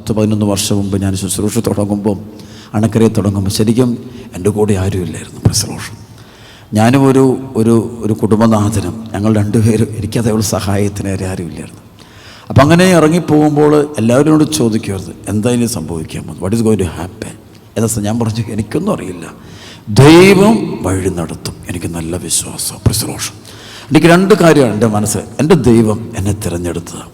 10-11 വർഷം മുമ്പ് ഞാൻ ശുശ്രൂഷ തുടങ്ങുമ്പോൾ, അണക്കരയിൽ തുടങ്ങുമ്പോൾ ശരിക്കും എൻ്റെ കൂടെ ആരുമില്ലായിരുന്നു. പ്രസലോഷം ഞാനും ഒരു കുടുംബനാഥനും, ഞങ്ങൾ രണ്ടുപേരും, എനിക്കതേപോലെ സഹായത്തിന് ആരുമില്ലായിരുന്നു. അപ്പം അങ്ങനെ ഇറങ്ങിപ്പോകുമ്പോൾ എല്ലാവരോടും ചോദിക്കരുത് എന്താ ഇനി സംഭവിക്കാൻ പോകുന്നത്, what is going to happen എന്നൊക്കെ. ഞാൻ പറഞ്ഞു എനിക്കൊന്നും അറിയില്ല, ദൈവം വഴി നടത്തും, എനിക്ക് നല്ല വിശ്വാസം. പ്രസലോഷം എനിക്ക് 2 കാര്യമാണ് എൻ്റെ മനസ്സ്. എൻ്റെ ദൈവം എന്നെ തിരഞ്ഞെടുത്തതാണ്.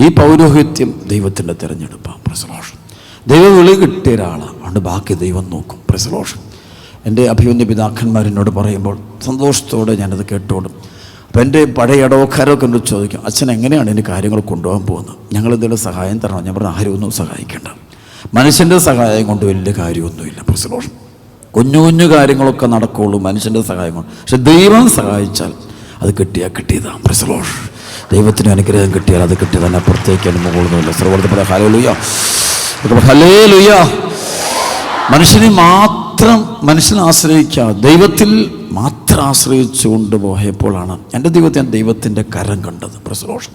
ഈ പൗരോഹിത്യം ദൈവത്തിൻ്റെ തിരഞ്ഞെടുപ്പാണ്. പ്രസലോഷം ദൈവം വിളി കിട്ടിയ ഒരാളാണ്, അതുകൊണ്ട് ബാക്കി ദൈവം നോക്കും. പ്രസലോഷം എൻ്റെ അഭിമന്യ പിതാക്കന്മാരെന്നോട് പറയുമ്പോൾ സന്തോഷത്തോടെ ഞാനത് കേട്ടോടും. അപ്പോൾ എൻ്റെ പഴയ ഇടവക്കാരൊക്കെ എന്നോട് ചോദിക്കും, അച്ഛൻ എങ്ങനെയാണ് എൻ്റെ കാര്യങ്ങൾ കൊണ്ടുപോകാൻ പോകുന്നത്, ഞങ്ങളെന്തെങ്കിലും സഹായം തരണം. ഞാൻ പറഞ്ഞു ആരും ഒന്നും സഹായിക്കേണ്ട, മനുഷ്യൻ്റെ സഹായം കൊണ്ട് വലിയ കാര്യമൊന്നുമില്ല. പ്രസലോഷം കുഞ്ഞു കാര്യങ്ങളൊക്കെ നടക്കുകയുള്ളൂ മനുഷ്യൻ്റെ സഹായം കൊണ്ട്. പക്ഷെ ദൈവം സഹായിച്ചാൽ അത് കിട്ടിയതാണ്. പ്രസലോഷ് ദൈവത്തിന് അനുഗ്രഹം കിട്ടിയാൽ അത് കിട്ടിയത് തന്നെ അപ്പുറത്തേക്ക് മുകളിൽ സർവ്വ ഹല്ലേലൂയ ഹല്ലേലൂയ. മനുഷ്യനെ ആശ്രയിക്കാതെ ദൈവത്തിൽ മാത്രം ആശ്രയിച്ചു കൊണ്ടുപോയപ്പോഴാണ് എൻ്റെ ദൈവത്തിൻ്റെ കരം കണ്ടത്. പ്രസലോഷം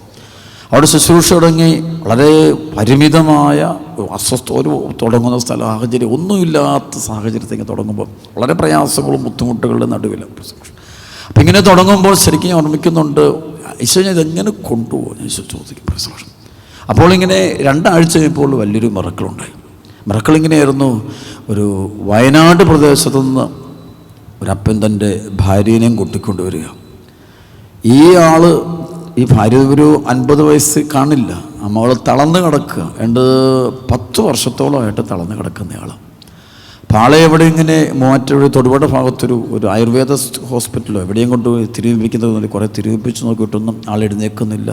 അവിടെ ശുശ്രൂഷ തുടങ്ങി വളരെ പരിമിതമായ ഒരു തുടങ്ങുന്ന സാഹചര്യം, ഒന്നുമില്ലാത്ത സാഹചര്യത്തേക്ക് തുടങ്ങുമ്പോൾ വളരെ പ്രയാസങ്ങളും ബുദ്ധിമുട്ടുകളുടെ നടുവിലും. അപ്പം ഇങ്ങനെ തുടങ്ങുമ്പോൾ ശരിക്കും ഞാൻ ഓർമ്മിക്കുന്നുണ്ട്, ഈശോ ഞാൻ ഇതെങ്ങനെ കൊണ്ടുപോകും ഈശോ ചോദിക്കും. പ്രസലോഷം അപ്പോൾ ഇങ്ങനെ 2 ആഴ്ച കഴിഞ്ഞപ്പോൾ വലിയൊരു മിറക്കിളുണ്ടായി. മിറക്കിളിങ്ങനെയായിരുന്നു, ഒരു വയനാട് പ്രദേശത്തു നിന്ന് ഒരപ്പൻ തൻ്റെ ഭാര്യനെയും കൂട്ടിക്കൊണ്ടുവരിക. ഈ ഭാര്യ ഒരു 50 വയസ്സ് കാണില്ല, മകൾ തളർന്ന് കിടക്കുക, 10 വർഷത്തോളമായിട്ട് തളർന്ന് കിടക്കുന്നയാൾ. അപ്പോൾ ആളെ എവിടെ ഇങ്ങനെ മൂവാറ്റുപുഴ തൊടുപുഴ ഭാഗത്തൊരു ആയുർവേദ ഹോസ്പിറ്റലോ എവിടെയും കൊണ്ട് തിരിവിപ്പിക്കുന്നത്, കുറേ തിരിവിപ്പിച്ച് നോക്കിയിട്ടൊന്നും ആൾ എഴുന്നേൽക്കുന്നില്ല.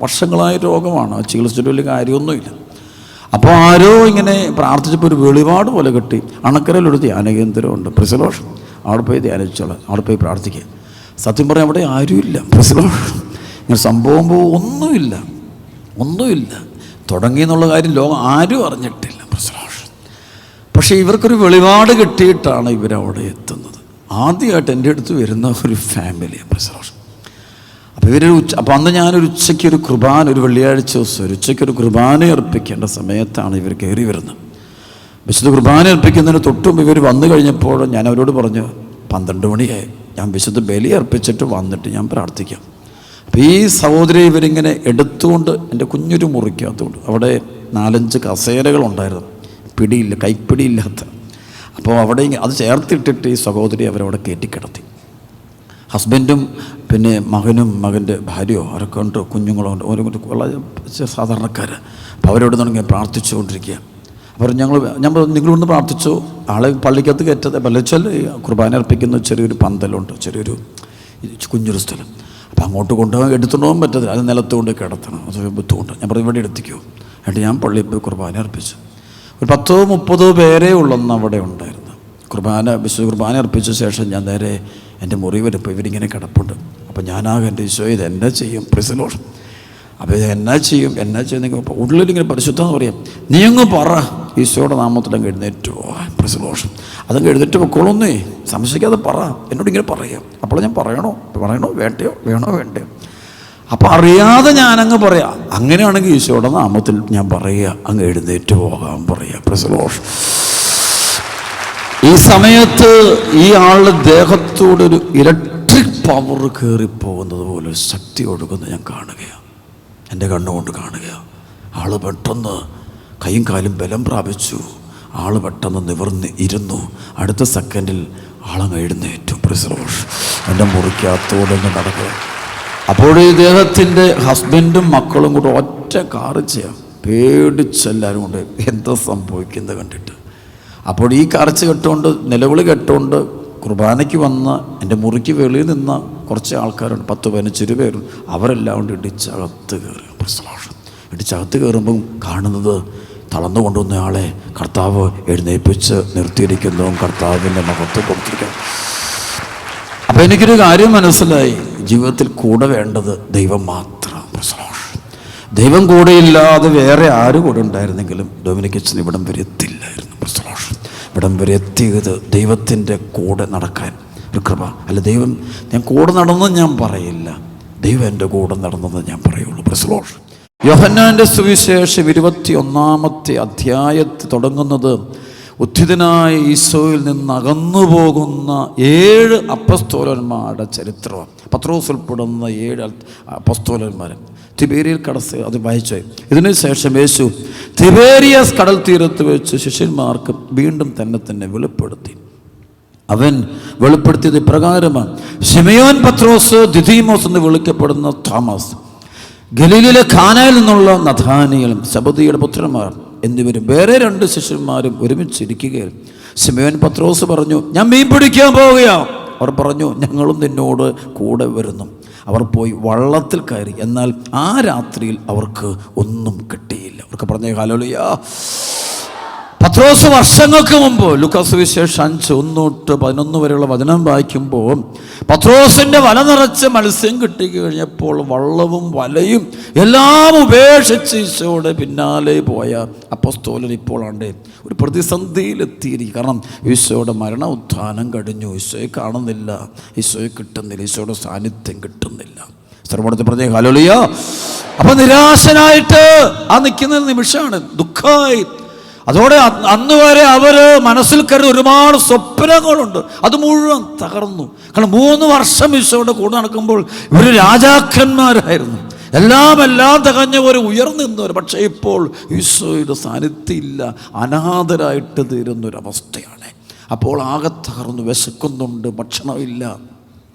വർഷങ്ങളായ രോഗമാണ്, ചികിത്സിച്ചിട്ട് വലിയ കാര്യമൊന്നുമില്ല. അപ്പോൾ ആരോ ഇങ്ങനെ പ്രാർത്ഥിച്ചപ്പോൾ ഒരു വെളിപാട് പോലെ കിട്ടി, അണക്കരയിലൊരു ധ്യാനകേന്ദ്രമുണ്ട്, പ്രസലോഷം, അവിടെ പോയി ധ്യാനിച്ചോളാം, അവിടെ പോയി പ്രാർത്ഥിക്കുക. സത്യം പറയാൻ അവിടെ ആരുമില്ല. പ്രസലോഷം ഇങ്ങനെ സംഭവം ഒന്നുമില്ല തുടങ്ങിയെന്നുള്ള കാര്യം ലോകം ആരും അറിഞ്ഞിട്ടില്ല. പ്രസലോഷം പക്ഷേ ഇവർക്കൊരു വെളിപാട് കിട്ടിയിട്ടാണ് ഇവരവിടെ എത്തുന്നത്. ആദ്യമായിട്ട് എൻ്റെ അടുത്ത് വരുന്ന ഒരു ഫാമിലിയാണ്. പ്രസലോഷം അപ്പോൾ അന്ന് ഞാനൊരു ഉച്ചയ്ക്ക് ഒരു വെള്ളിയാഴ്ച ദിവസം ഒരു ഉച്ചയ്ക്കൊരു കുർബാന അർപ്പിക്കേണ്ട സമയത്താണ് ഇവർ കയറി വരുന്നത്. വിശുദ്ധ കുർബാന അർപ്പിക്കുന്നതിന് തൊട്ടും ഇവർ വന്നു കഴിഞ്ഞപ്പോൾ ഞാൻ അവരോട് പറഞ്ഞു 12 മണിയായി, ഞാൻ വിശുദ്ധ ബലി അർപ്പിച്ചിട്ട് വന്നിട്ട് ഞാൻ പ്രാർത്ഥിക്കാം. അപ്പോൾ ഈ സഹോദരി ഇവരിങ്ങനെ എടുത്തുകൊണ്ട് എൻ്റെ കുഞ്ഞൊരു മുറിക്കകത്തുകൊണ്ട്, അവിടെ 4-5 കസേരകളുണ്ടായിരുന്നു, കൈപ്പിടിയില്ലാത്ത. അപ്പോൾ അവിടെ അത് ചേർത്തിട്ടിട്ട് ഈ സഹോദരി അവരവിടെ കയറ്റിക്കിടത്തി. ഹസ്ബൻഡും പിന്നെ മകനും മകൻ്റെ ഭാര്യയോ അവരൊക്കെ ഉണ്ട്, കുഞ്ഞുങ്ങളുണ്ട്, ഓരോ സാധാരണക്കാർ. അപ്പോൾ അവരോട് തുടങ്ങി പ്രാർത്ഥിച്ചുകൊണ്ടിരിക്കുക. അപ്പോൾ നിങ്ങളിവിടുന്ന് പ്രാർത്ഥിച്ചു, ആളെ പള്ളിക്കകത്ത് കയറ്റത് പള്ളിച്ചാൽ കുർബാന അർപ്പിക്കുന്ന ചെറിയൊരു പന്തലുണ്ട്, കുഞ്ഞൊരു സ്ഥലം. അപ്പോൾ അങ്ങോട്ട് കൊണ്ടുപോകാൻ എടുത്തുകൊണ്ട് പോകാൻ പറ്റത്തില്ല, അത് നിലത്തുകൊണ്ട് കിടത്തണം, അത് ബുദ്ധിമുട്ട്. ഞാൻ പറഞ്ഞു ഇവിടെ എടുത്തിക്കോ. എന്നിട്ട് ഞാൻ പള്ളിയിൽ പോയി കുർബാന അർപ്പിച്ചു. ഒരു 10-30 പേരേ ഉള്ളെന്ന് അവിടെ ഉണ്ടായിരുന്നു. വിശുദ്ധ കുർബാന അർപ്പിച്ച ശേഷം ഞാൻ നേരെ എൻ്റെ മുറി വരുമ്പോൾ ഇവരിങ്ങനെ കിടപ്പുണ്ട്. അപ്പോൾ ഞാനാകെ എൻ്റെ ഈശോ ഇത് എന്നാ ചെയ്യും. പ്രസലോഷം അപ്പോൾ ഇത് എന്നാ ചെയ്യും ഉള്ളിലിങ്ങനെ പരിശുദ്ധമെന്ന് പറയാം, നീ അങ്ങ് പറ, ഈശോയുടെ നാമത്തിലങ്ങ് എഴുന്നേറ്റോ. പ്രസലോഷം അതങ്ങ് എഴുന്നേറ്റ് പൊക്കോളൊന്നേ, സംശയിക്കാതെ പറ, എന്നോട് ഇങ്ങനെ പറയാം. അപ്പോൾ ഞാൻ പറയണോ വേണോ വേണ്ടയോ. അപ്പോൾ അറിയാതെ ഞാനങ്ങ് പറയാം. അങ്ങനെയാണെങ്കിൽ ഈശോയുടെ നാമത്തിൽ ഞാൻ പറയുക, അങ്ങ് എഴുന്നേറ്റ് പോകാൻ പറയാം. പ്രസലോഷം ഈ സമയത്ത് ഈ ആളുടെ ദേഹത്തോടൊരു ഇലക്ട്രിക് പവർ കയറിപ്പോകുന്നത് പോലെ ശക്തി ഒഴുകുന്നത് ഞാൻ കാണുകയാണ്, എൻ്റെ കണ്ണുകൊണ്ട് കാണുകയാണ്. ആൾ പെട്ടെന്ന് കൈയും കാലും ബലം പ്രാപിച്ചു, ആൾ പെട്ടെന്ന് നിവർന്ന് ഇരുന്നു. അടുത്ത സെക്കൻഡിൽ ആളങ്ങ് എഴുന്നേറ്റു. പ്രസലോഷ് എൻ്റെ മുറിക്കകത്തോടെ നടക്കുക. അപ്പോൾ ഇദ്ദേഹത്തിൻ്റെ ഹസ്ബൻഡും മക്കളും കൂടെ ഒറ്റ കാറ് ചെയ്യാം, പേടിച്ചെല്ലാവരും കൊണ്ട് എന്താ സംഭവിക്കുന്നത് കണ്ടിട്ട്. അപ്പോൾ ഈ കരച്ച് കെട്ടുകൊണ്ട് നിലവിളി കെട്ടുകൊണ്ട് കുർബാനയ്ക്ക് വന്ന എൻ്റെ മുറിക്ക് വെളിയിൽ നിന്ന കുറച്ച് ആൾക്കാരുണ്ട്, 10-15 പേരും, അവരെല്ലാം കൊണ്ട് ഇടിച്ചകത്ത് കയറി. ഇടിച്ചകത്ത് കയറുമ്പം കാണുന്നത് തളർന്നു കൊണ്ടുവന്ന ആളെ കർത്താവ് എഴുന്നേൽപ്പിച്ച് നിർത്തിയിരിക്കുന്നതും കർത്താവിൻ്റെ മഹത്വം കൊടുത്തിരിക്കുന്നു. അപ്പോൾ എനിക്കൊരു കാര്യം മനസ്സിലായി, ജീവിതത്തിൽ കൂടെ വേണ്ടത് ദൈവം മാത്രം. ദൈവം കൂടെയില്ലാതെ വേറെ ആരും കൂടെ ഉണ്ടായിരുന്നെങ്കിലും ഡൊമിനിക്കച്ചൻ ഇവിടം വരെ എത്തില്ലായിരുന്നു. ഇവിടം വരെ എത്തിയത് ദൈവത്തിൻ്റെ കൂടെ നടക്കാൻ ഒരു കൃപ. അല്ല, ദൈവം ഞാൻ കൂടെ നടന്നെന്ന് ഞാൻ പറയില്ല, ദൈവം എൻ്റെ കൂടെ നടന്നെന്ന് ഞാൻ പറയുള്ളൂ. യോഹന്നാന്റെ സുവിശേഷം 21-ാമത്തെ അധ്യായത്തിൽ തുടങ്ങുന്നത് ഉത്ഥിതനായ ഈശോയിൽ നിന്ന് അകന്നു പോകുന്ന 7 അപ്പസ്തോലന്മാരുടെ ചരിത്രമാണ്. പത്രോസ് ഉൾപ്പെടുന്ന 7 അപ്പസ്തോലന്മാർ തിബേരിയൽ കടസ് അത് വായിച്ചു. ഇതിനു ശേഷം യേശു തിബേരിയസ് കടൽ തീരത്ത് വെച്ച് ശിഷ്യന്മാർക്ക് വീണ്ടും തന്നെ വെളിപ്പെടുത്തി. അവൻ വെളിപ്പെടുത്തിയത് ഇപ്രകാരമാണ്: ശിമയോൻ പത്രോസ്, ദിദീമോസ് എന്ന് വിളിക്കപ്പെടുന്ന തോമസ്, ഗലീലയിലെ കാനായിൽ നിന്നുള്ള നഥാനിയേലും, സെബദിയുടെ പുത്രന്മാർ എന്നിവരും വേറെ 2 ശിഷ്യന്മാരും ഒരുമിച്ചിരിക്കുകയായിരുന്നു. ശിമയോൻ പത്രോസ് പറഞ്ഞു, ഞാൻ മീൻ പിടിക്കാൻ പോവുകയാണ്. അവർ പറഞ്ഞു, ഞങ്ങളും നിന്നോട് കൂടെ വരുന്നു. അവർ പോയി വള്ളത്തിൽ കയറി. എന്നാൽ ആ രാത്രിയിൽ അവർക്ക് ഒന്നും കിട്ടിയില്ല. അവർക്ക് പറഞ്ഞേ ഹല്ലേലൂയ. പത്രോസ് വർഷങ്ങൾക്ക് മുമ്പ് ലൂക്കാസ് സുവിശേഷം 5:1-11 വരെയുള്ള വചനം വായിക്കുമ്പോൾ പത്രോസിൻ്റെ വല നിറച്ച് മത്സ്യം കിട്ടിക്കഴിഞ്ഞപ്പോൾ വള്ളവും വലയും എല്ലാം ഉപേക്ഷിച്ച് ഈശോയുടെ പിന്നാലെ പോയ അപ്പോസ്തലൻ ഇപ്പോഴാണ്ട് ഒരു പ്രതിസന്ധിയിലെത്തിയിരിക്കും. കാരണം ഈശോയുടെ മരണ ഉത്ഥാനം കഴിഞ്ഞു. ഈശോയെ കാണുന്നില്ല, ഈശോയെ കിട്ടുന്നില്ല, ഈശോയുടെ സാന്നിധ്യം കിട്ടുന്നില്ല. സർവ്വത്തെ പറഞ്ഞേ ഹല്ലേലൂയ. അപ്പം നിരാശനായിട്ട് ആ നിൽക്കുന്ന നിമിഷമാണ്, ദുഃഖമായി. അതോടെ അന്ന് വരെ അവർ മനസ്സിൽ കരുതി ഒരുപാട് സ്വപ്നങ്ങളുണ്ട്, അത് മുഴുവൻ തകർന്നു. കാരണം 3 വർഷം ഈശോയുടെ കൂടെ നടക്കുമ്പോൾ ഇവർ രാജാക്കന്മാരായിരുന്നു, എല്ലാം തികഞ്ഞവർ, ഉയർന്നു നിന്നവർ. പക്ഷേ ഇപ്പോൾ ഈശോയുടെ സാന്നിധ്യം ഇല്ല, അനാഥരായിട്ട് തീരുന്നൊരവസ്ഥയാണ്. അപ്പോൾ ആകെ തകർന്നു, വിശക്കുന്നുണ്ട്, ഭക്ഷണമില്ല,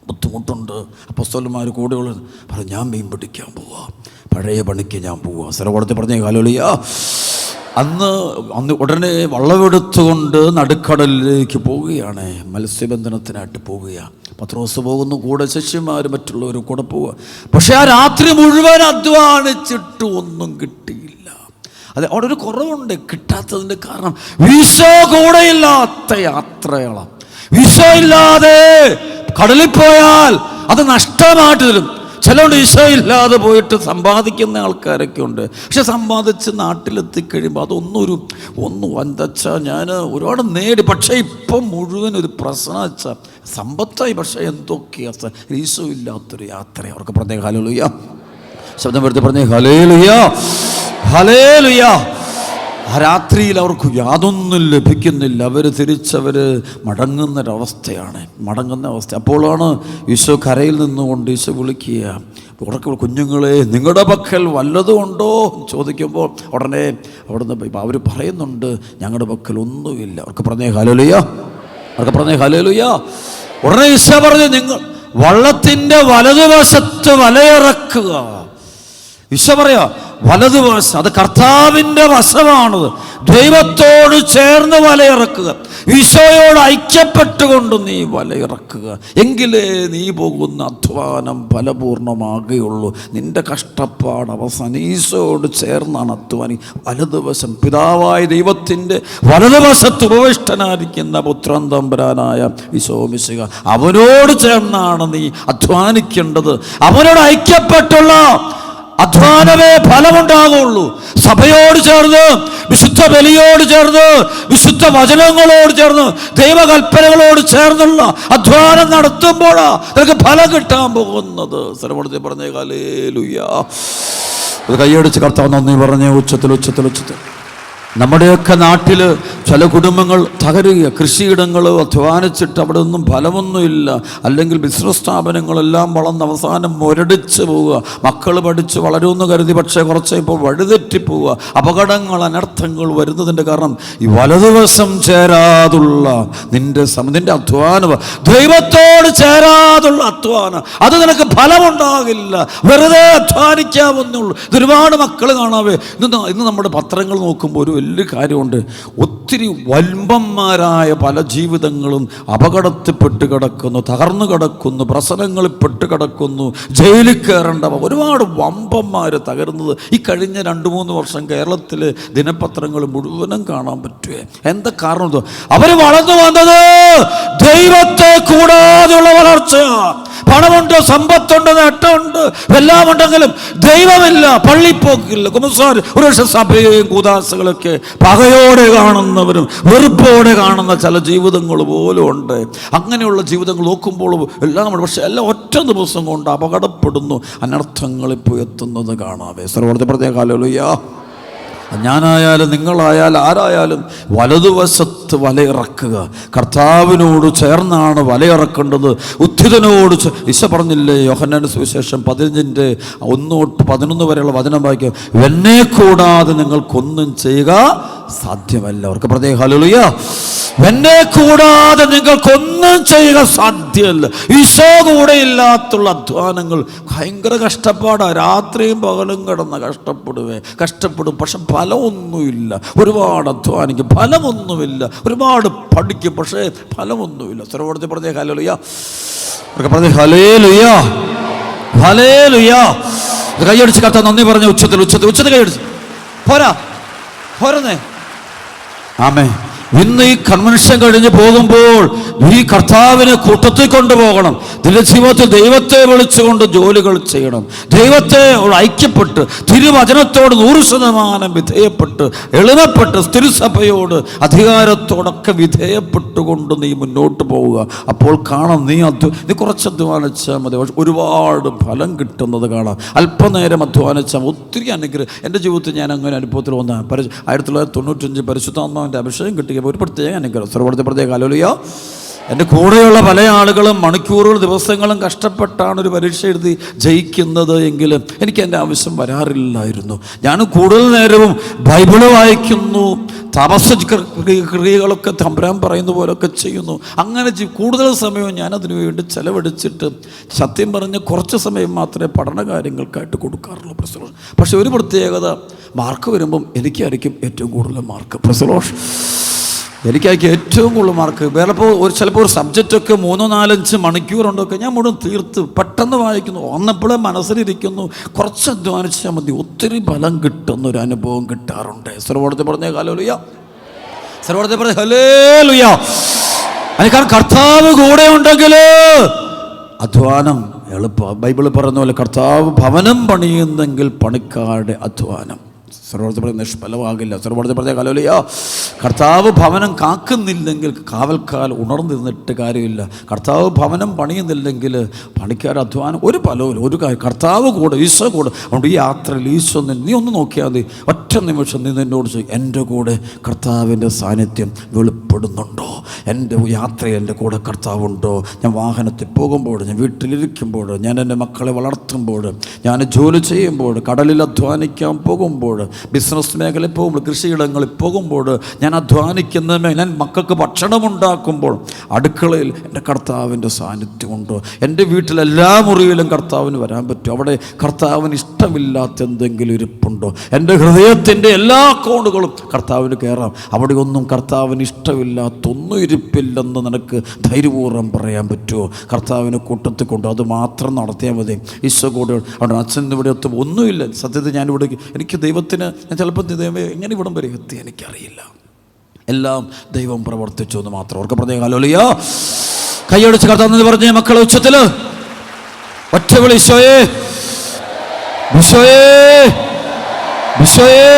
ബുദ്ധിമുട്ടുണ്ട്. അപ്പോസ്തലന്മാർ കൂടെയുള്ളത് പറഞ്ഞു, ഞാൻ മീൻ പിടിക്കാൻ പോവാ, പഴയ പണിക്ക് ഞാൻ പോവാ. സ്ഥലപ്പെടുത്തി പറഞ്ഞേ ഹല്ലേലൂയ. അന്ന് ഉടനെ വള്ളമെടുത്തുകൊണ്ട് നടുക്കടലിലേക്ക് പോവുകയാണ്, മത്സ്യബന്ധനത്തിനായിട്ട് പോവുകയാണ്. പത്രോസ് പോകുന്നു, കൂടെ ശിഷ്യന്മാർ മറ്റുള്ളവർ കൂടെ പോവുക. പക്ഷെ ആ രാത്രി മുഴുവൻ അധ്വാനിച്ചിട്ട് ഒന്നും കിട്ടിയില്ല. അത് അവിടെ ഒരു കുറവുണ്ട്, കിട്ടാത്തതിൻ്റെ കാരണം ഈശോ കൂടെയില്ലാത്ത യാത്രകളാണ്. ഈശോ ഇല്ലാതെ കടലിൽ പോയാൽ അത് നഷ്ടമായിട്ട് തരും. ചിലവണ്ട് ഈശോ ഇല്ലാതെ പോയിട്ട് സമ്പാദിക്കുന്ന ആൾക്കാരൊക്കെ ഉണ്ട്. പക്ഷെ സമ്പാദിച്ച് നാട്ടിലെത്തിക്കഴിയുമ്പോൾ ഒന്നും എന്താച്ചാൽ ഞാൻ ഒരുപാട് നേടി, പക്ഷേ ഇപ്പം മുഴുവൻ ഒരു പ്രശ്നം വെച്ചാൽ സമ്പത്തായി, പക്ഷേ എന്തൊക്കെയാ ഈശോ ഇല്ലാത്തൊരു യാത്ര. അവർക്ക് പറഞ്ഞേ ഹല്ലേലൂയ. ശബ്ദം വരുത്തി പറഞ്ഞേ ഹല്ലേലൂയ, ഹല്ലേലൂയ. ആ രാത്രിയിൽ അവർക്ക് യാതൊന്നും ലഭിക്കുന്നില്ല. അവർ മടങ്ങുന്ന അവസ്ഥ. അപ്പോഴാണ് ഈശോ കരയിൽ നിന്നുകൊണ്ട് ഈശോ വിളിക്കുക, ഉറക്കെ, കുഞ്ഞുങ്ങളെ നിങ്ങളുടെ പക്കൽ വല്ലതും ഉണ്ടോ ചോദിക്കുമ്പോൾ ഉടനെ അവിടുന്ന് അവർ പറയുന്നുണ്ട്, ഞങ്ങളുടെ പക്കൽ ഒന്നുമില്ല. അവർക്ക് പറഞ്ഞേ ഹല്ലേലൂയ. ഉടനെ ഈശോ പറഞ്ഞു, നിങ്ങൾ വള്ളത്തിൻ്റെ വലതുവശത്ത് വലയിറക്കുക. ഈശോ പറയാ, വലതുവശം, അത് കർത്താവിൻ്റെ വശമാണത്. ദൈവത്തോട് ചേർന്ന് വലയിറക്കുക, ഈശോയോട് ഐക്യപ്പെട്ടുകൊണ്ട് നീ വലയിറക്കുക. എങ്കിലേ നീ പോകുന്ന അധ്വാനം ഫലപൂർണ്ണമാകുകയുള്ളൂ. നിന്റെ കഷ്ടപ്പാട് അവസാനം ഈശോയോട് ചേർന്നാണ് അധ്വാനി. വലതുവശം, പിതാവായ ദൈവത്തിൻ്റെ വലതുവശത്ത് ഉപവിഷ്ടനായിരിക്കുന്ന പുത്രൻ തമ്പുരാനായ ഈശോ മിശിഹ, അവനോട് ചേർന്നാണ് നീ അധ്വാനിക്കേണ്ടത്. അവനോട് ഐക്യപ്പെട്ടുള്ള അധ്വാനമേ ഫലമുണ്ടാകുള്ളൂ. സഭയോട് ചേർന്ന്, വിശുദ്ധ ബലിയോട് ചേർന്ന്, വിശുദ്ധ വചനങ്ങളോട് ചേർന്ന്, ദൈവകൽപ്പനകളോട് ചേർന്നുള്ള അധ്വാനം നടത്തുമ്പോഴാണ് നിനക്ക് ഫലം കിട്ടാൻ പോകുന്നത്. സ്ഥലപ്പെടുത്തി പറഞ്ഞേ ഹല്ലേലൂയ. ഒരു കൈയടിച്ച് കർത്താവ് നന്ദി പറഞ്ഞേ ഉച്ചത്തിൽ. നമ്മുടെയൊക്കെ നാട്ടിൽ ചില കുടുംബങ്ങൾ തകരുക, കൃഷിയിടങ്ങൾ അധ്വാനിച്ചിട്ട് അവിടെ ഒന്നും ഫലമൊന്നുമില്ല, അല്ലെങ്കിൽ ബിസിനസ് സ്ഥാപനങ്ങളെല്ലാം വളർന്ന് അവസാനം മുരടിച്ച് പോവുക. മക്കൾ പഠിച്ച് വളരുമെന്ന് കരുതി, പക്ഷേ കുറച്ച് ഇപ്പോൾ വഴിതെറ്റിപ്പോവുക. അപകടങ്ങൾ, അനർത്ഥങ്ങൾ വരുന്നതിൻ്റെ കാരണം ഈ വലതുവശം ചേരാതുള്ള നിന്റെ അധ്വാനം, ദൈവത്തോട് ചേരാതുള്ള അധ്വാനം, അത് നിനക്ക് ഫലമുണ്ടാകില്ല. വെറുതെ അധ്വാനിക്കാവുന്നുള്ളൂ. ഇതൊരുപാട് മക്കൾ കാണാവേ. ഇന്ന് നമ്മുടെ പത്രങ്ങൾ നോക്കുമ്പോൾ ഒരു വലിയ കാര്യമുണ്ട്. ഒത്തിരി വൽമ്പന്മാരായ പല ജീവിതങ്ങളും അപകടത്തിൽപ്പെട്ട് കിടക്കുന്നു, തകർന്നു കിടക്കുന്നു, പ്രശ്നങ്ങളിൽ പെട്ട് കിടക്കുന്നു, ജയിലിൽ കയറേണ്ടവ ഒരുപാട് വമ്പന്മാർ തകരുന്നത് ഈ കഴിഞ്ഞ 2-3 വർഷം കേരളത്തിലെ ദിനപത്രങ്ങൾ മുഴുവനും കാണാൻ പറ്റുമേ. എന്താ കാരണം? അവർ വളർന്നു വന്നത് ദൈവത്തെ കൂടാതെയുള്ള വളർച്ചയാണ്. പണമുണ്ട്, സമ്പത്തുണ്ട്, നേട്ടമുണ്ട്, എല്ലാം ഉണ്ടെങ്കിലും ദൈവമില്ല. പള്ളിപ്പോക്കില്ല, കുമ്പസാരം, ഒരു പക്ഷേ സഭയെയും കൂദാസകളൊക്കെ പകയോടെ കാണുന്നവരും വെറുപ്പോടെ കാണുന്ന ചില ജീവിതങ്ങൾ പോലും ഉണ്ട്. അങ്ങനെയുള്ള ജീവിതങ്ങൾ നോക്കുമ്പോൾ എല്ലാം, പക്ഷെ എല്ലാം ഒറ്റ ദിവസം കൊണ്ട് അപകടപ്പെടുന്നു, അനർത്ഥങ്ങളിൽ പോയി എത്തുന്നത് കാണാവേ. സർവ്വത്തെ പ്രത്യേക ഹല്ലേലൂയ. ഞാനായാലും നിങ്ങളായാലും ആരായാലും വലതുവശത്ത് വലയിറക്കുക. കർത്താവിനോട് ചേർന്നാണ് വലയിറക്കേണ്ടത്. ഉത്ഥിതനോട് ഈശോ പറഞ്ഞില്ലേ യോഹന്നാന്റെ സുവിശേഷം 15:1-11 വരെയുള്ള വചനം വായിക്കുക. എന്നെ കൂടാതെ നിങ്ങൾക്കൊന്നും ചെയ്യുക സാധ്യമല്ല. അവർക്ക് പ്രത്യേക ഹല്ലേലൂയ. എന്നെ കൂടാതെ നിങ്ങൾക്കൊന്നും ചെയ്യുക സാധ്യമല്ല. ഈശോ കൂടെ ഇല്ലാത്തുള്ള അധ്വാനങ്ങൾ ഭയങ്കര കഷ്ടപ്പാടാണ്. രാത്രിയും പകലും കിടന്ന് കഷ്ടപ്പെടും, പക്ഷെ ഫലമൊന്നുമില്ല. ഒരുപാട് അധ്വാനിക്കും, ഫലമൊന്നുമില്ല. ഒരുപാട് പഠിക്കും, പക്ഷേ ഫലമൊന്നുമില്ല. സർവ്വത്തെ പറഞ്ഞ ഹല്ലേലൂയ. Hallelujah, hallelujah. കൈയടിച്ച് കർത്താവ് നന്ദി പറഞ്ഞ ഉച്ചത്തിൽ കൈയടിച്ച് പോരാ. ആമേൻ. ഇന്ന് ഈ കൺവെൻഷൻ കഴിഞ്ഞ് പോകുമ്പോൾ ഈ കർത്താവിനെ കൂട്ടത്തിൽ കൊണ്ടുപോകണം. നിന്റെ ജീവിതത്തിൽ ദൈവത്തെ വിളിച്ചുകൊണ്ട് ജോലികൾ ചെയ്യണം. ദൈവത്തെ ഐക്യപ്പെട്ട് തിരുവചനത്തോട് 100% വിധേയപ്പെട്ട് എളിമപ്പെട്ട് തിരുസഭയോട് അധികാരത്തോടൊക്കെ വിധേയപ്പെട്ടുകൊണ്ട് നീ മുന്നോട്ട് പോവുക. അപ്പോൾ കാണാം നീ കുറച്ച് അധ്വാനിച്ചാൽ മതി, ഒരുപാട് ഫലം കിട്ടുന്നത് കാണാം. അല്പനേരം അധ്വാനിച്ചാൽ ഒത്തിരി അനുഗ്രഹം. എൻ്റെ ജീവിതത്തിൽ ഞാൻ അങ്ങനെ അനുഭവത്തിൽ വന്ന 1995 പരിശുദ്ധാത്മാവിൻ്റെ അഭിഷേകം കിട്ടിയ ഒരു പ്രത്യേക അനുഗ്രഹം. സർവ്വത്തെ പ്രത്യേക ഹല്ലേലൂയ. എൻ്റെ കൂടെയുള്ള പല ആളുകളും മണിക്കൂറുകളും ദിവസങ്ങളും കഷ്ടപ്പെട്ടാണ് ഒരു പരീക്ഷ എഴുതി ജയിക്കുന്നത് എങ്കിലും എനിക്ക് എൻ്റെ ആവശ്യം വരാറില്ലായിരുന്നു. ഞാൻ കൂടുതൽ നേരവും ബൈബിള് വായിക്കുന്നു, തപസ് ക്രിയകളൊക്കെ തമ്പുരാൻ പറയുന്ന പോലൊക്കെ ചെയ്യുന്നു. അങ്ങനെ കൂടുതൽ സമയവും ഞാൻ അതിനു വേണ്ടി ചെലവഴിച്ചിട്ട് സത്യം പറഞ്ഞ് കുറച്ച് സമയം മാത്രമേ പഠന കാര്യങ്ങൾക്കായിട്ട് കൊടുക്കാറുള്ളൂ. പക്ഷെ ഒരു പ്രത്യേകത, മാർക്ക് വരുമ്പം എനിക്കായിരിക്കും ഏറ്റവും കൂടുതൽ മാർക്ക്. എനിക്കായിരിക്കും ഏറ്റവും കൂടുതൽ മാർക്ക്. ചിലപ്പോൾ ഒരു സബ്ജക്റ്റൊക്കെ 3-4-5 മണിക്കൂറുണ്ടൊക്കെ ഞാൻ മുഴുവൻ തീർത്ത് പെട്ടെന്ന് വായിക്കുന്നു. വന്നപ്പോഴേ മനസ്സിലിരിക്കുന്നു. കുറച്ച് അധ്വാനിച്ചാൽ മതി, ഒത്തിരി ഫലം കിട്ടുന്നൊരു അനുഭവം കിട്ടാറുണ്ട്. സർവ്വത്തെ പറഞ്ഞ ഹല്ലേലൂയ. സർവ്വത്തെ പറഞ്ഞ ഹല്ലേലൂയ. കാരണം കർത്താവ് കൂടെ ഉണ്ടെങ്കിൽ അധ്വാനം എളുപ്പം. ബൈബിൾ പറയുന്ന പോലെ കർത്താവ് ഭവനം പണിയുന്നെങ്കിൽ പണിക്കാരുടെ അധ്വാനം സർവ്വത്തെ പറഞ്ഞ നിഷ്ഫലമാകില്ല. സർവ്വത്തെ പറഞ്ഞ ഹല്ലേലൂയ. കർത്താവ് ഭവനം കാക്കുന്നില്ലെങ്കിൽ കാവൽക്കാൽ ഉണർന്നിരുന്നിട്ട് കാര്യമില്ല. കർത്താവ് ഭവനം പണിയുന്നില്ലെങ്കിൽ പണിക്കാർ അധ്വാനം ഒരു ഫലവും ഒരു കാര്യം. കർത്താവ് കൂടെ, ഈശോ കൂടെ. അതുകൊണ്ട് ഈ യാത്രയിൽ ഈശോ നീ ഒന്ന് നോക്കിയാൽ മതി. ഒറ്റ നിമിഷം നീ നിന്നോട് എൻ്റെ കൂടെ കർത്താവിൻ്റെ സാന്നിധ്യം വെളിപ്പെടുന്നുണ്ടോ? എൻ്റെ യാത്രയിൽ എൻ്റെ കൂടെ കർത്താവുണ്ടോ? ഞാൻ വാഹനത്തിൽ പോകുമ്പോൾ, ഞാൻ വീട്ടിലിരിക്കുമ്പോൾ, ഞാൻ എൻ്റെ മക്കളെ വളർത്തുമ്പോൾ, ഞാൻ ജോലി ചെയ്യുമ്പോൾ, കടലിൽ അധ്വാനിക്കാൻ പോകുമ്പോൾ, ബിസിനസ് മേഖലയിൽ പോകുമ്പോൾ, കൃഷിയിടങ്ങളിൽ പോകുമ്പോൾ, ഞാൻ അധ്വാനിക്കുന്ന ഞാൻ മക്കൾക്ക് ഭക്ഷണമുണ്ടാക്കുമ്പോൾ, അടുക്കളയിൽ എൻ്റെ കർത്താവിൻ്റെ സാന്നിധ്യമുണ്ടോ? എൻ്റെ വീട്ടിലെല്ലാ മുറിയിലും കർത്താവിന് വരാൻ പറ്റും. അവിടെ കർത്താവിന് ഇഷ്ടമില്ലാത്ത എന്തെങ്കിലും ഇരിപ്പുണ്ടോ? എൻ്റെ ഹൃദയത്തിൻ്റെ എല്ലാ അക്കൗണ്ടുകളും കർത്താവിന് കയറാം. അവിടെ ഒന്നും കർത്താവിന് ഇഷ്ടമില്ലാത്തൊന്നും ഇരിപ്പില്ലെന്ന് നിനക്ക് ധൈര്യപൂർവ്വം പറയാൻ പറ്റുമോ? കർത്താവിനെ കൂട്ടത്തിൽ കൊണ്ട് അത് മാത്രം നടത്തിയാൽ മതി. ഈശോ കൂടെ. അവിടെ അച്ഛൻ ഇവിടെ എത്തുമ്പോൾ ഒന്നുമില്ല. സത്യത്തിൽ ഞാനിവിടെ എനിക്ക് ദൈവത്തിന് ഞാൻ ചിലപ്പോൾ ദൈവമേ എങ്ങനെ ഇവിടം വരെ എത്തി എനിക്കറിയില്ല. എല്ലാം ദൈവം പ്രവർത്തിച്ചു എന്ന് മാത്രം. അവർക്ക് പ്രത്യേക ഹല്ലേലൂയ. കൈയടിച്ച് കർത്താവ് പറഞ്ഞ മക്കളെ ഉച്ചത്തിൽ ഒറ്റ വിളി, ഈശോയേ, ഈശോയേ, ഈശോയേ.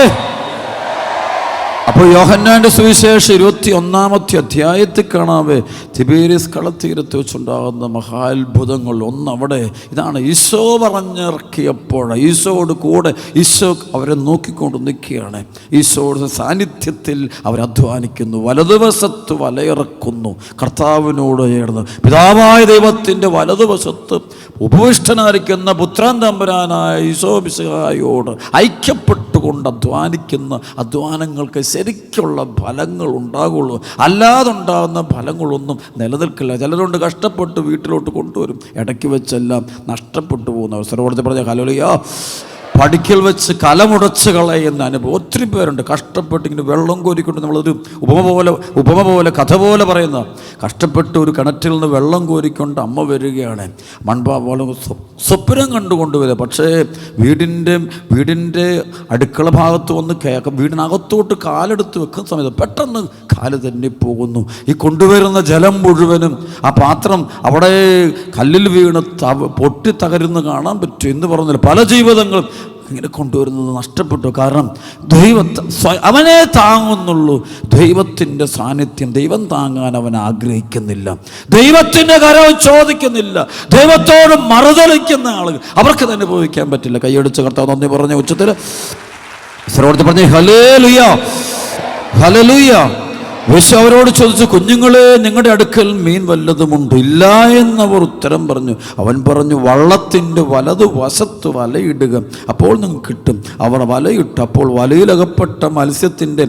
അപ്പോൾ യോഹന്നാന്റെ സുവിശേഷം 21-ാമത്തെ അധ്യായത്തിൽ കാണാവേ തിബേരിയസ് കടൽത്തീരത്ത് വെച്ചുണ്ടാകുന്ന മഹാത്ഭുതങ്ങൾ. ഒന്നവിടെ ഇതാണ് ഈശോ പറഞ്ഞിറക്കിയപ്പോൾ ഈശോയോട് കൂടെ ഈശോ അവരെ നോക്കിക്കൊണ്ട് നിൽക്കുകയാണ്. ഈശോയുടെ സാന്നിധ്യത്തിൽ അവരധ്വാനിക്കുന്നു, വലതുവശത്ത് വലയിറക്കുന്നു, കർത്താവിനോട് ചേർന്ന് പിതാവായ ദൈവത്തിൻ്റെ വലതുവശത്ത് ഉപവിഷ്ടനായിരിക്കുന്ന പുത്രൻ തമ്പുരാനായ ഈശോ മിശിഹായോട് ഐക്യപ്പെട്ടുകൊണ്ട് അധ്വാനിക്കുന്ന അധ്വാനങ്ങൾക്ക് ശരിക്കുള്ള ഫലങ്ങൾ ഉണ്ടാകുള്ളൂ. അല്ലാതുണ്ടാകുന്ന ഫലങ്ങളൊന്നും നിലനിൽക്കില്ല. ചിലരുണ്ട് കഷ്ടപ്പെട്ട് വീട്ടിലോട്ട് കൊണ്ടുവരും, ഇടയ്ക്ക് വെച്ചെല്ലാം നഷ്ടപ്പെട്ടു പോകുന്ന അവസരം. പറഞ്ഞ ഹല്ലേലൂയ. പഠിക്കൽ വെച്ച് കലമുടച്ച് കളയുന്ന അനുഭവം ഒത്തിരി പേരുണ്ട്. കഷ്ടപ്പെട്ട് ഇങ്ങനെ വെള്ളം കോരിക്കൊണ്ട് നമ്മളൊരു ഉപമ പോലെ കഥ പോലെ പറയുന്ന, കഷ്ടപ്പെട്ട് ഒരു കിണറ്റിൽ നിന്ന് വെള്ളം കോരിക്കൊണ്ട് അമ്മ വരികയാണ്. പോലെ സ്വപ്നം കണ്ടുകൊണ്ട് വരിക. പക്ഷേ വീടിൻ്റെ അടുക്കള ഭാഗത്ത് വന്ന് വീടിനകത്തോട്ട് കാലെടുത്ത് വെക്കുന്ന സമയത്ത് പെട്ടെന്ന് കാല് തെന്നിപ്പോകുന്നു. ഈ കൊണ്ടുവരുന്ന ജലം മുഴുവനും ആ പാത്രം അവിടെ കല്ലിൽ വീണ് പൊട്ടി തകരുന്ന് കാണാൻ പറ്റും എന്ന് പറഞ്ഞില്ല. പല ജീവിതങ്ങളും ഇങ്ങനെ കൊണ്ടുവരുന്നത് നഷ്ടപ്പെട്ടു. കാരണം അവനെ താങ്ങുന്നുള്ളൂ. ദൈവത്തിൻ്റെ സാന്നിധ്യം, ദൈവം താങ്ങാൻ അവൻ ആഗ്രഹിക്കുന്നില്ല. ദൈവത്തിൻ്റെ കരം ചോദിക്കുന്നില്ല. ദൈവത്തോട് മറുതലിക്കുന്ന ആളുകൾ, അവർക്ക് തന്നെ അനുഭവിക്കാൻ പറ്റില്ല. കൈയടിച്ച് കർത്താവ് നന്ദി പറഞ്ഞ ഉച്ചത്തിൽ പറഞ്ഞേ ഹല്ലേലൂയ, ഹല്ലേലൂയ. യേശു അവരോട് ചോദിച്ചു, കുഞ്ഞുങ്ങളെ, നിങ്ങളുടെ അടുക്കൽ മീൻ വല്ലതുമുണ്ട്? ഇല്ല എന്നവർ ഉത്തരം പറഞ്ഞു. അവൻ പറഞ്ഞു, വള്ളത്തിൻ്റെ വലതുവശത്ത് വലയിടുക, അപ്പോൾ നിങ്ങൾക്ക് കിട്ടും. അവർ വലയിട്ടു. അപ്പോൾ വലയിലകപ്പെട്ട മത്സ്യത്തിൻ്റെ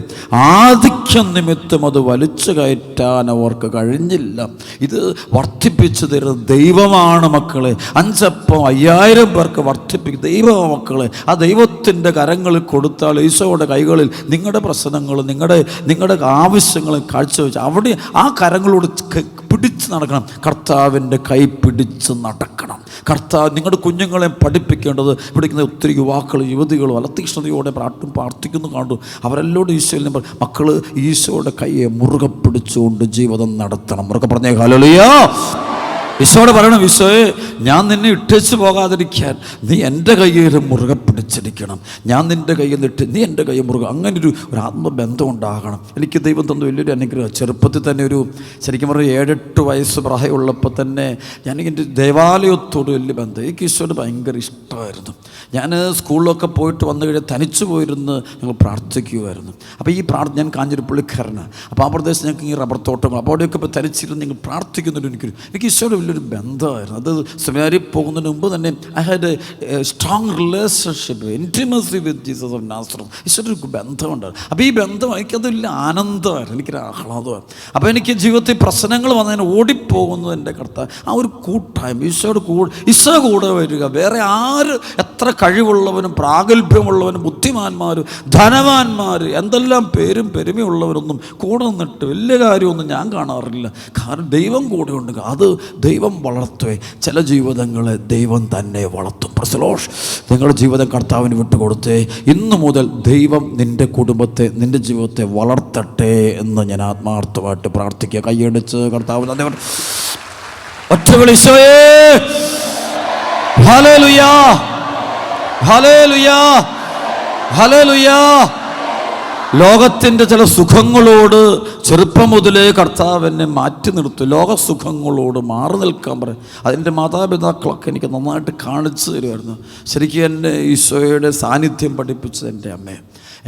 ആധിക്യം നിമിത്തം അത് വലിച്ചു കയറ്റാൻ അവർക്ക് കഴിഞ്ഞില്ല. ഇത് വർദ്ധിപ്പിച്ചു തരുന്ന ദൈവമാണ് മക്കളെ. 5 അപ്പം 5000 പേർക്ക് വർദ്ധിപ്പിക്കും ദൈവമാണ് മക്കളെ. ആ ദൈവത്തിൻ്റെ കരങ്ങളിൽ കൊടുത്താൽ, ഈശോയുടെ കൈകളിൽ നിങ്ങളുടെ പ്രശ്നങ്ങൾ, നിങ്ങളുടെ ആവശ്യങ്ങൾ കാഴ്ചവെച്ച് അവിടെ ആ കരങ്ങളോട് പിടിച്ച് നടക്കണം. കർത്താവിൻ്റെ കൈ പിടിച്ച് നടക്കണം. കർത്താവ് നിങ്ങളുടെ കുഞ്ഞുങ്ങളെ പഠിപ്പിക്കേണ്ടത്, പഠിക്കുന്ന ഒത്തിരി യുവാക്കൾ യുവതികളും അലതീഷ്ണതയോടെ പ്രാർത്ഥിക്കുന്നു കണ്ടു. അവരെല്ലോടും ഈശോയിൽ മക്കൾ ഈശോയുടെ കൈയെ മുറുകെ പിടിച്ചുകൊണ്ട് ജീവിതം നടത്തണം. മുറുകെ പറഞ്ഞേ ഹല്ലേലൂയ. ഈശോയോട് പറയണം, ഈശോയെ, ഞാൻ നിന്നെ ഇട്ടേച്ച് പോകാതിരിക്കാൻ നീ എൻ്റെ കയ്യിൽ മുറുകെ പിടിച്ചിരിക്കണം. ഞാൻ നിൻ്റെ കയ്യിൽ നിന്നിട്ട് നീ എൻ്റെ കയ്യിൽ മുറുകെ. അങ്ങനൊരു ആത്മബന്ധം ഉണ്ടാകണം. എനിക്ക് ദൈവം തന്ന വലിയൊരു അനുഗ്രഹം. ചെറുപ്പത്തിൽ തന്നെ ശരിക്കും പറഞ്ഞാൽ 7-8 വയസ്സ് പ്രായമുള്ളപ്പോൾ തന്നെ എൻ്റെ ദേവാലയത്തോട് വലിയ ബന്ധം. എനിക്ക് ഈശോയോട് ഭയങ്കര ഇഷ്ടമായിരുന്നു. ഞാൻ സ്കൂളിലൊക്കെ പോയിട്ട് വന്നു കഴിഞ്ഞാൽ തനിച്ചു പോയിരുന്ന് ഞങ്ങൾ പ്രാർത്ഥിക്കുമായിരുന്നു. അപ്പോൾ ഞാൻ കാഞ്ഞിരപ്പള്ളിക്കാരനാണ്. അപ്പോൾ ആ പ്രദേശത്ത് ഞങ്ങൾക്ക് ഈ റബ്ബർ തോട്ടങ്ങൾ, അപ്പോൾ അവിടെയൊക്കെ ഇപ്പോൾ തനിച്ചിരുന്ന് ഞങ്ങൾ പ്രാർത്ഥിക്കുന്നുണ്ട്. എനിക്ക് ഈശോയുടെ വലിയൊരു ബന്ധമായിരുന്നു. അത് സെമിനാരിൽ പോകുന്നതിന് മുമ്പ് തന്നെ I had A strong relationship, intimacy with Jesus of നാസറത്ത്. ഈശോയുടെ ഒരു ബന്ധമുണ്ടായിരുന്നു. അപ്പോൾ ഈ ബന്ധം എനിക്കത് വലിയ ആനന്ദമായിരുന്നു, എനിക്കൊരു ആഹ്ലാദമായിരുന്നു. അപ്പോൾ എനിക്ക് ജീവിതത്തിൽ പ്രശ്നങ്ങൾ വന്നതിന് ഓടിപ്പോകുന്നത് എൻ്റെ കർത്താവ് ആ ഒരു കൂട്ടായ്മ, ഈശോ കൂടെ വരിക. വേറെ ആര് എത്ര കഴിവുള്ളവനും പ്രാഗൽഭ്യമുള്ളവനും ബുദ്ധിമാന്മാരും ധനവാന്മാർ എന്തെല്ലാം പേരും പെരുമയുള്ളവരൊന്നും കൂടെ നിന്നിട്ട് വലിയ കാര്യമൊന്നും ഞാൻ കാണാറില്ല. കാരണം ദൈവം കൂടെ ഉണ്ട്. അത് ദൈവം വളർത്തുവേ. ചില ജീവിതങ്ങളെ ദൈവം തന്നെ വളർത്തും. പ്രസലോഷ്, നിങ്ങളുടെ ജീവിതം കർത്താവിന് വിട്ടുകൊടുത്തേ. ഇന്നു മുതൽ ദൈവം നിൻ്റെ കുടുംബത്തെ, നിൻ്റെ ജീവിതത്തെ വളർത്തട്ടെ എന്ന് ഞാൻ ആത്മാർത്ഥമായിട്ട് പ്രാർത്ഥിക്കുക. കൈയടിച്ച് കർത്താവിന് ഒറ്റ വിളിച്ചോയേ. ഹല്ലേലൂയാ, ഹല്ലേലൂയാ, ഹല്ലേലൂയാ. ലോകത്തിൻ്റെ ചില സുഖങ്ങളോട് ചെറുപ്പം മുതലേ കർത്താവ് എന്നെ മാറ്റി നിർത്തും. ലോകസുഖങ്ങളോട് മാറി നിൽക്കാൻ പറയും. അതിൻ്റെ മാതാപിതാക്കളൊക്കെ എനിക്ക് നന്നായിട്ട് കാണിച്ചു തരുമായിരുന്നു. ശരിക്കും എന്നെ ഈശോയുടെ സാന്നിധ്യം പഠിപ്പിച്ചത്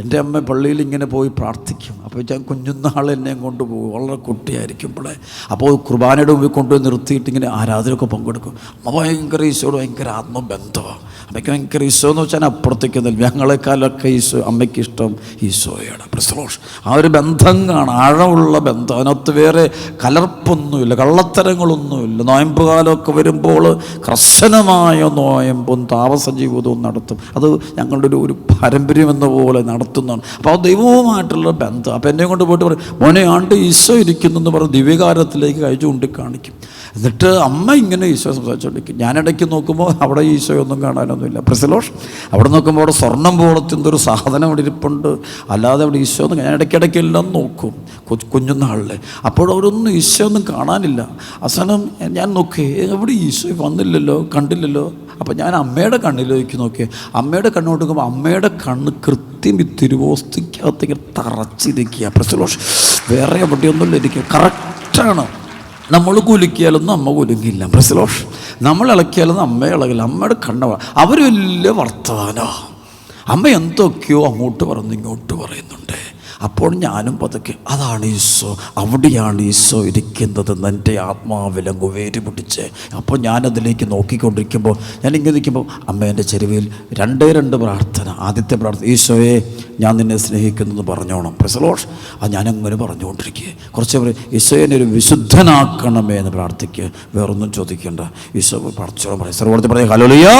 എൻ്റെ അമ്മ പള്ളിയിൽ ഇങ്ങനെ പോയി പ്രാർത്ഥിക്കും. അപ്പോൾ ഞാൻ കുഞ്ഞുനാൾ എന്നെ കൊണ്ടുപോകും, വളരെ കുട്ടിയായിരിക്കുമ്പോഴേ. അപ്പോൾ കുർബാനയുടെ മുമ്പിൽ കൊണ്ടുപോയി നിർത്തിയിട്ട് ഇങ്ങനെ ആരാധനയൊക്കെ പങ്കെടുക്കും. അമ്മ ഭയങ്കര ഈശോയോട് ഭയങ്കര ആത്മബന്ധമാണ്. അമ്മയ്ക്ക് ഭയങ്കര ഈശോ എന്ന് വെച്ചാൽ അപ്പുറത്തേക്കൊന്നും ഞങ്ങളെക്കാളൊക്കെ അമ്മയ്ക്ക് ഇഷ്ടം ഈശോയാണ്. പ്രസലോഷ്, ആ ഒരു ബന്ധം കാണാം, ആഴമുള്ള ബന്ധം. അതിനകത്ത് വേറെ കലർപ്പൊന്നുമില്ല, കള്ളത്തരങ്ങളൊന്നുമില്ല. നോയമ്പ് കാലമൊക്കെ വരുമ്പോൾ കർശനമായ നോയമ്പും താമസ ജീവിതവും നടത്തും. അത് ഞങ്ങളുടെ ഒരു പാരമ്പര്യം എന്ന പോലെ നടത്തുന്നതാണ്. അപ്പോൾ ആ ദൈവവുമായിട്ടുള്ള ബന്ധം. അപ്പോൾ എന്നെ കൊണ്ട് പോയിട്ട് പറയും, മോനെ ആണ്ട് ഈശോ ഇരിക്കുന്നെന്ന് പറഞ്ഞ് ദിവ്യകാരത്തിലേക്ക് കഴിച്ചു കൊണ്ടിക്കാണിക്കും. എന്നിട്ട് അമ്മ ഇങ്ങനെ ഈശോ സംസാരിച്ചുകൊണ്ടിരിക്കും. ഞാനിടയ്ക്ക് നോക്കുമ്പോൾ അവിടെ ഈശോയൊന്നും കാണാനൊന്നുമില്ല. പ്രസലോഷ്, അവിടെ നോക്കുമ്പോൾ അവിടെ സ്വർണ്ണം പോലത്തെ എന്തൊരു സാധനം അവിടെ ഇരിപ്പുണ്ട്, അല്ലാതെ അവിടെ ഈശോ ഒന്നും. ഞാൻ ഇടയ്ക്കിടയ്ക്കെല്ലാം നോക്കും കുഞ്ഞുനാളിൽ. അപ്പോഴവരൊന്നും ഈശോ ഒന്നും കാണാനില്ല. അവസാനം ഞാൻ നോക്കി, എവിടെ ഈശോ വന്നില്ലല്ലോ, കണ്ടില്ലല്ലോ. അപ്പോൾ ഞാൻ അമ്മയുടെ കണ്ണിലേക്ക് നോക്കി. അമ്മയുടെ കണ്ണ് കൊടുക്കുമ്പോൾ അമ്മയുടെ കണ്ണ് കൃത്യം ഈ തിരുവോസ്തിക്കകത്തേക്ക് തറച്ചിരിക്കുക. പ്രസലോഷ്, വേറെ എവിടെയൊന്നുമില്ല, ഇരിക്കുക കറക്റ്റാണ്. നമ്മൾ കുലുക്കിയാലൊന്നും അമ്മ കുലുങ്ങില്ല. പ്രസലോഷ്, നമ്മൾ ഇളക്കിയാലൊന്നും അമ്മ ഇളകില്ല. അമ്മയുടെ കണ്ണ അവർ വലിയ വർത്തമാനോ. അമ്മ എന്തൊക്കെയോ അങ്ങോട്ട് പറഞ്ഞു ഇങ്ങോട്ട് പറയുന്നുണ്ട്. അപ്പോൾ ഞാനും പതുക്കെ, അതാണ് ഈശോ, അവിടെയാണ് ഈശോ ഇരിക്കുന്നതെന്ന് എൻ്റെ ആത്മാവിലങ്ങ് വേര് പിടിച്ച്. അപ്പോൾ ഞാനതിലേക്ക് നോക്കിക്കൊണ്ടിരിക്കുമ്പോൾ, ഞാനിങ്ങനെ ഇരിക്കുമ്പോൾ അമ്മേൻ്റെ ചെരുവിൽ 2 പ്രാർത്ഥന. ആദ്യത്തെ പ്രാർത്ഥന, ഈശോയെ ഞാൻ നിന്നെ സ്നേഹിക്കുന്നെന്ന് പറഞ്ഞോണം. പ്രസലോഷ്, അത് ഞാനങ്ങനെ പറഞ്ഞുകൊണ്ടിരിക്കുക. കുറച്ച് പേര് ഈശോയെ ഒരു വിശുദ്ധനാക്കണമേ എന്ന് പ്രാർത്ഥിക്കുക. വേറൊന്നും ചോദിക്കേണ്ട, ഈശോ പഠിച്ചോളം പറയും. സർവ്വത്തിൽ പറയാം ഹല്ലേലൂയ.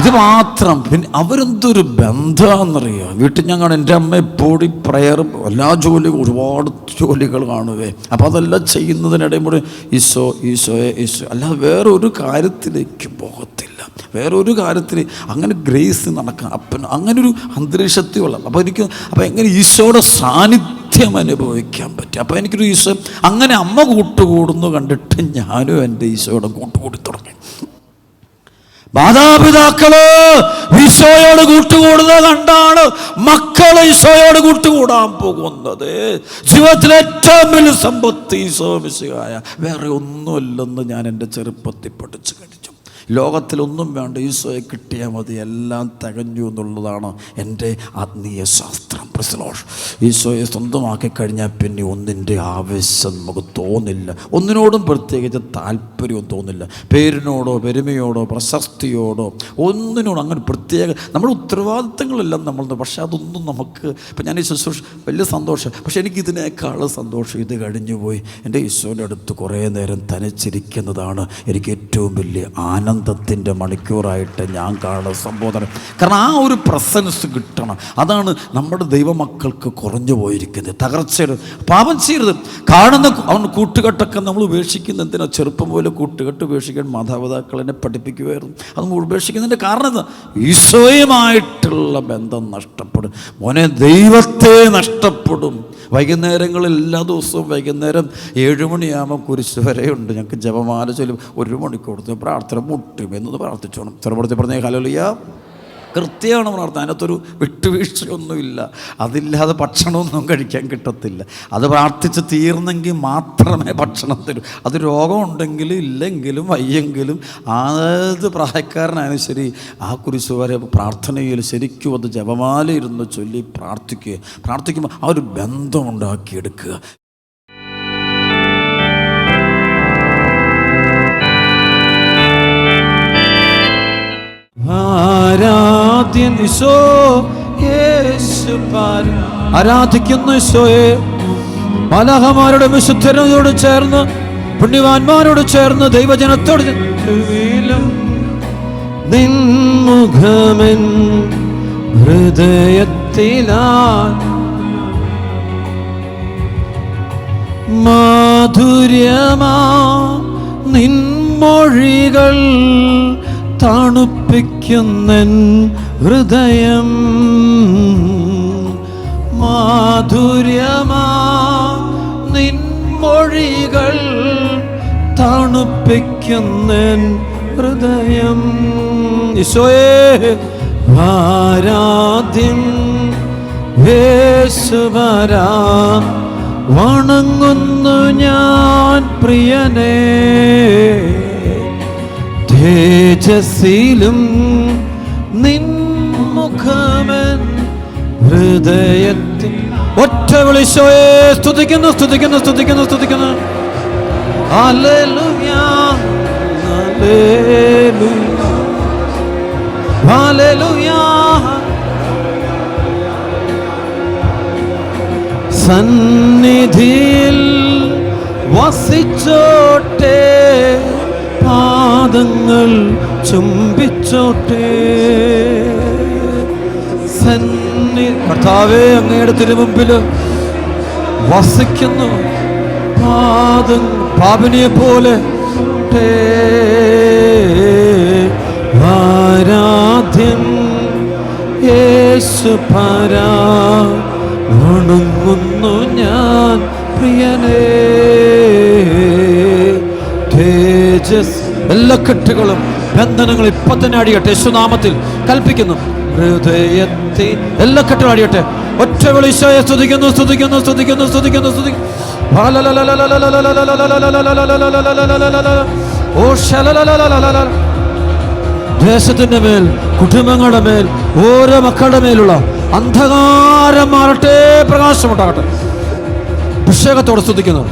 ഇത് മാത്രം. പിന്നെ അവരെന്തൊരു ബന്ധമാണെന്നറിയുക. വീട്ടിൽ ഞാൻ കാണും, എൻ്റെ അമ്മ എപ്പോഴും പ്രയറും എല്ലാ ജോലികളും, ഒരുപാട് ജോലികൾ കാണുവേ. അപ്പോൾ അതെല്ലാം ചെയ്യുന്നതിനിടയിൽ കൂടെ ഈശോ ഈശോയെ ഈശോ, അല്ലാതെ വേറൊരു കാര്യത്തിലേക്ക് പോകത്തില്ല. വേറൊരു കാര്യത്തിൽ അങ്ങനെ ഗ്രേസ് നടക്കാം. അപ്പം അങ്ങനൊരു അന്തരീക്ഷത്തിലുള്ള. അപ്പോൾ എങ്ങനെ ഈശോയുടെ സാന്നിധ്യം അനുഭവിക്കാൻ പറ്റും. അപ്പോൾ എനിക്കൊരു ഈശോ അങ്ങനെ അമ്മ കൂട്ടുകൂടുന്നു കണ്ടിട്ട് ഞാനും എൻ്റെ ഈശോയുടെ കൂട്ടുകൂടി തുടങ്ങി. മാതാപിതാക്കള് ഈശോയോട് കൂട്ടുകൂടുന്നത് കണ്ടാണ് മക്കൾ ഈശോയോട് കൂട്ടുകൂടാൻ പോകുന്നത്. ജീവിതത്തിലെ ഏറ്റവും വലിയ സമ്പത്ത് ഈശോ മിശിഹായ, വേറെ ഒന്നുമില്ലെന്ന് ഞാൻ എൻ്റെ ചെറുപ്പത്തിൽ പഠിച്ചു കഴിഞ്ഞു. ലോകത്തിലൊന്നും വേണ്ട, ഈശോയെ കിട്ടിയാൽ മതി, എല്ലാം തികഞ്ഞു എന്നുള്ളതാണ് എൻ്റെ ആത്മീയ ശാസ്ത്രം. പ്രൈസ്. ഈശോയെ സ്വന്തമാക്കി കഴിഞ്ഞാൽ പിന്നെ ഒന്നിൻ്റെ ആവേശം നമുക്ക് തോന്നില്ല, ഒന്നിനോടും പ്രത്യേകിച്ച് താല്പര്യവും തോന്നില്ല. പേരിനോടോ പെരുമയോടോ പ്രശസ്തിയോടോ ഒന്നിനോടോ അങ്ങനെ പ്രത്യേക നമ്മുടെ ഉത്തരവാദിത്തങ്ങളെല്ലാം നമ്മൾ, പക്ഷേ അതൊന്നും നമുക്ക്, ഇപ്പം ഞാൻ ഈ ശുശ്രൂഷ വലിയ സന്തോഷം, പക്ഷേ എനിക്കിതിനേക്കാൾ സന്തോഷം ഇത് കഴിഞ്ഞു പോയി എൻ്റെ ഈശോയുടെ അടുത്ത് കുറേ നേരം തനിച്ചിരിക്കുന്നതാണ് എനിക്ക് ഏറ്റവും വലിയ ആനന്ദത്തിൻ്റെ മണിക്കൂറായിട്ട് ഞാൻ കാണുന്ന സംബോധന. കാരണം ആ ഒരു പ്രസൻസ് കിട്ടണം. അതാണ് നമ്മുടെ ദൈവമക്കൾക്ക് കുറഞ്ഞു പോയിരിക്കുന്നത്. തകർച്ചയുടെ പാപം ചെയ്യരുത്. കാണുന്ന അവൻ കൂട്ടുകെട്ടൊക്കെ നമ്മൾ ഉപേക്ഷിക്കുന്ന എന്തിനാ? ചെറുപ്പം പോലെ കൂട്ടുകെട്ട് ഉപേക്ഷിക്കാൻ മാതാപിതാക്കൾ എന്നെ പഠിപ്പിക്കുമായിരുന്നു. അത് നമ്മൾ ഉപേക്ഷിക്കുന്നതിൻ്റെ കാരണം എന്താ? ഈശോയുമായിട്ടുള്ള ബന്ധം നഷ്ടപ്പെടും മോനെ, ദൈവത്തെ നഷ്ടപ്പെടും. വൈകുന്നേരങ്ങളിൽ എല്ലാ ദിവസവും വൈകുന്നേരം 7 മണിയാകുമ്പോൾ കുരിശ് വരെയുണ്ട്. ഞങ്ങൾക്ക് ജപമാല ചൊല്ലും 1 മണിക്കൂർ പ്രാർത്ഥന മുട്ടും എന്നൊന്ന് പ്രാർത്ഥിച്ചോണം. ചെറുപ്പത്തിൽ പറഞ്ഞേ ഹല്ലേലൂയ. കൃത്യമാണ് പ്രാർത്ഥന, അതിനകത്തൊരു വിട്ടുവീഴ്ചയൊന്നുമില്ല. അതില്ലാതെ ഭക്ഷണമൊന്നും കഴിക്കാൻ കിട്ടത്തില്ല. അത് പ്രാർത്ഥിച്ച് തീർന്നെങ്കിൽ മാത്രമേ ഭക്ഷണം തരൂ. അത് രോഗമുണ്ടെങ്കിലും ഇല്ലെങ്കിലും വയ്യെങ്കിലും ഏത് പ്രായക്കാരനായാലും ശരി ആ കുരിശ് വരെ പ്രാർത്ഥനയിൽ ശരിക്കും അത് ജപമാല ഇരുന്ന് ചൊല്ലി പ്രാർത്ഥിക്കുമ്പോൾ ആ ഒരു ബന്ധം ഉണ്ടാക്കിയെടുക്കുക. ആരാധിക്കുന്നു ഈശോയെ. മാലാഖമാരുടെ വിശുദ്ധരോട് ചേർന്ന് പുണ്യവാന്മാരോട് ചേർന്ന് ദൈവജനത്തോട് നിൻമുഖമെൻ ഹൃദയത്തിലാ മാധുര്യമാ നിൻമൊഴികൾ തണുപ്പിക്കുന്നൻ ഹൃദയം. മാധുര്യമാ നിൻമൊഴികൾ തണുപ്പിക്കുന്നൻ ഹൃദയം. ഈശോയെ ആരാധ്യൻ യേശുവരാ വണങ്ങുന്നു ഞാൻ പ്രിയനേ. തേജസ്സിലും നിൻ മുഖമൻ ഹൃദയത്തിൽ. ഒറ്റ വിളിശോയെ സ്തുതിക്കുന്നു സ്തുതിക്കുന്നു സ്തുതിക്കുന്നു സ്തുതിക്കുന്നു. Hallelujah hallelujah hallelujah. സന്നിധിയിൽ വസിച്ചോട്ടെ, പാദങ്ങൾ ചുംബിച്ചോട്ടെ. കർത്താവേ, അങ്ങയുടെ തിരുമുമ്പിൽ വസിക്കുന്നു. പാപിനിയെ പോലെ ആരാധ്യൻ യേശു പരാ വണങ്ങുന്നു ഞാൻ പ്രിയനേ. തേജസ് എല്ലാ കെട്ടുകളും ബന്ധനങ്ങളും ഇപ്പൊ തന്നെ അടിയട്ടെ. യേശുനാമത്തിൽ കൽപ്പിക്കുന്നു. ഹൃദയത്തെ എല്ലാ കെട്ടുകളും അടിയട്ടെ. ഒറ്റ വിളിശോയെ സ്തുതിക്കുന്നു സ്തുതിക്കുന്നു സ്തുതിക്കുന്നു സ്തുതിക്കുന്നു സ്തുതിക്കുന്നു. ദേശത്തിന്റെ മേൽ, കുടുംബങ്ങളുടെ മേൽ, ഓരോ മക്കളുടെ മേലുള്ള അന്ധകാരം മാറട്ടെ, പ്രകാശമുണ്ടാകട്ടെ. അഭിഷേകത്തോടെ സ്തുതിക്കുന്നു.